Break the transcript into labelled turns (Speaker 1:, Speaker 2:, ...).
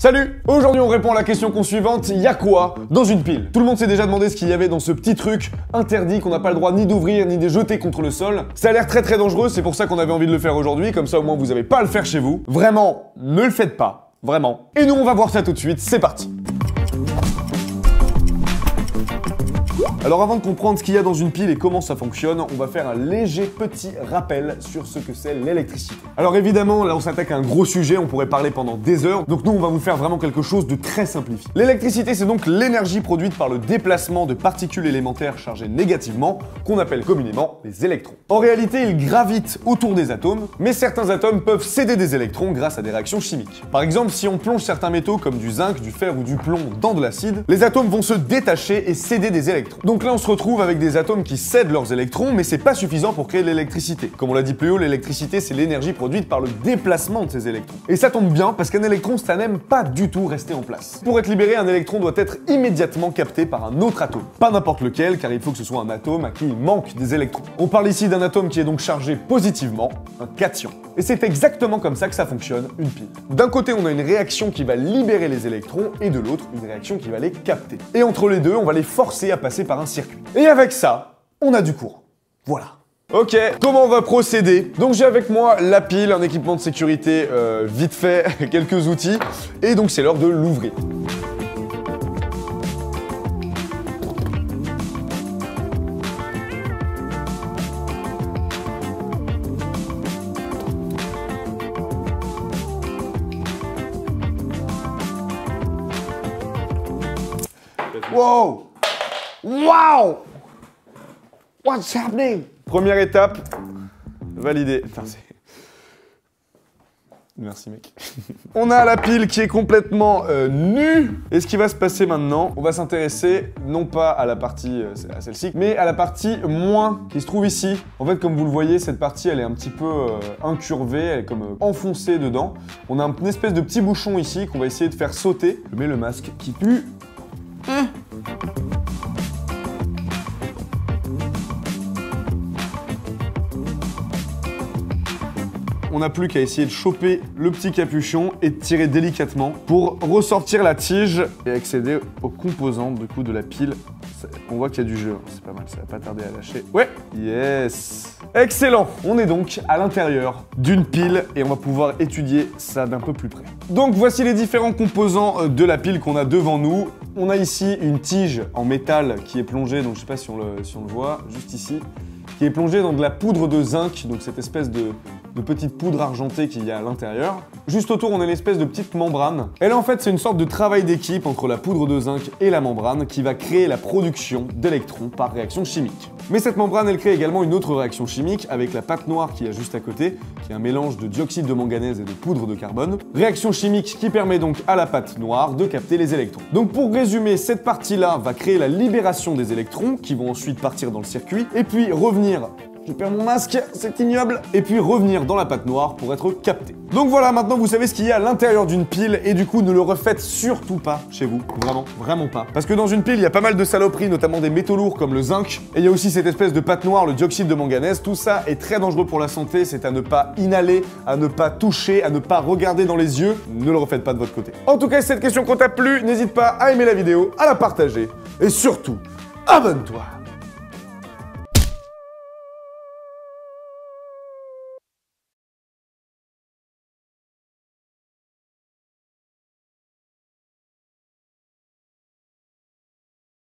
Speaker 1: Salut! Aujourd'hui on répond à la question suivante, il y a quoi dans une pile? Tout le monde s'est déjà demandé ce qu'il y avait dans ce petit truc interdit qu'on n'a pas le droit ni d'ouvrir ni de jeter contre le sol. Ça a l'air très dangereux, c'est pour ça qu'on avait envie de le faire aujourd'hui, comme ça au moins vous n'avez pas à le faire chez vous. Vraiment, ne le faites pas, vraiment. Et nous on va voir ça tout de suite, c'est parti! Alors avant de comprendre ce qu'il y a dans une pile et comment ça fonctionne, on va faire un léger petit rappel sur ce que c'est l'électricité. Alors évidemment, là on s'attaque à un gros sujet, on pourrait parler pendant des heures, donc nous on va vous faire vraiment quelque chose de très simplifié. L'électricité c'est donc l'énergie produite par le déplacement de particules élémentaires chargées négativement, qu'on appelle communément les électrons. En réalité, ils gravitent autour des atomes, mais certains atomes peuvent céder des électrons grâce à des réactions chimiques. Par exemple, si on plonge certains métaux comme du zinc, du fer ou du plomb dans de l'acide, les atomes vont se détacher et céder des électrons. Donc là on se retrouve avec des atomes qui cèdent leurs électrons, mais c'est pas suffisant pour créer de l'électricité. Comme on l'a dit plus haut, l'électricité c'est l'énergie produite par le déplacement de ces électrons. Et ça tombe bien parce qu'un électron ça n'aime pas du tout rester en place. Pour être libéré, un électron doit être immédiatement capté par un autre atome. Pas n'importe lequel, car il faut que ce soit un atome à qui il manque des électrons. On parle ici d'un atome qui est donc chargé positivement, un cation. Et c'est exactement comme ça que ça fonctionne, une pile. D'un côté, on a une réaction qui va libérer les électrons, et de l'autre, une réaction qui va les capter. Et entre les deux, on va les forcer à passer par un circuit. Et avec ça, on a du courant. Voilà. Ok, comment on va procéder? Donc j'ai avec moi la pile, un équipement de sécurité vite fait, quelques outils, et donc c'est l'heure de l'ouvrir. Wow! Wow! What's happening? Première étape, validée. Merci mec. On a la pile qui est complètement nue. Et ce qui va se passer maintenant, on va s'intéresser non pas à la partie, à celle-ci, mais à la partie moins qui se trouve ici. En fait, comme vous le voyez, cette partie, elle est un petit peu incurvée, elle est comme enfoncée dedans. On a une espèce de petit bouchon ici qu'on va essayer de faire sauter. Je mets le masque qui pue. On n'a plus qu'à essayer de choper le petit capuchon et de tirer délicatement pour ressortir la tige et accéder aux composantes du coup de la pile. On voit qu'il y a du jeu, c'est pas mal, ça va pas tarder à lâcher. Ouais, yes. Excellent. On est donc à l'intérieur d'une pile et on va pouvoir étudier ça d'un peu plus près. Donc voici les différents composants de la pile qu'on a devant nous. On a ici une tige en métal qui est plongée, donc je sais pas si on le voit, juste ici, qui est plongée dans de la poudre de zinc, donc cette espèce de petite poudre argentée qu'il y a à l'intérieur. Juste autour, on a une espèce de petite membrane. Et là, en fait, c'est une sorte de travail d'équipe entre la poudre de zinc et la membrane qui va créer la production d'électrons par réaction chimique. Mais cette membrane, elle crée également une autre réaction chimique avec la pâte noire qui est juste à côté, qui est un mélange de dioxyde de manganèse et de poudre de carbone. Réaction chimique qui permet donc à la pâte noire de capter les électrons. Donc pour résumer, cette partie-là va créer la libération des électrons qui vont ensuite partir dans le circuit et puis revenir... Je perds mon masque, c'est ignoble. Et puis revenir dans la pâte noire pour être capté. Donc voilà, maintenant vous savez ce qu'il y a à l'intérieur d'une pile et du coup ne le refaites surtout pas chez vous. Vraiment pas. Parce que dans une pile, il y a pas mal de saloperies, notamment des métaux lourds comme le zinc. Et il y a aussi cette espèce de pâte noire, le dioxyde de manganèse. Tout ça est très dangereux pour la santé, c'est à ne pas inhaler, à ne pas toucher, à ne pas regarder dans les yeux. Ne le refaites pas de votre côté. En tout cas, si cette question t'a plu, n'hésite pas à aimer la vidéo, à la partager et surtout, abonne-toi.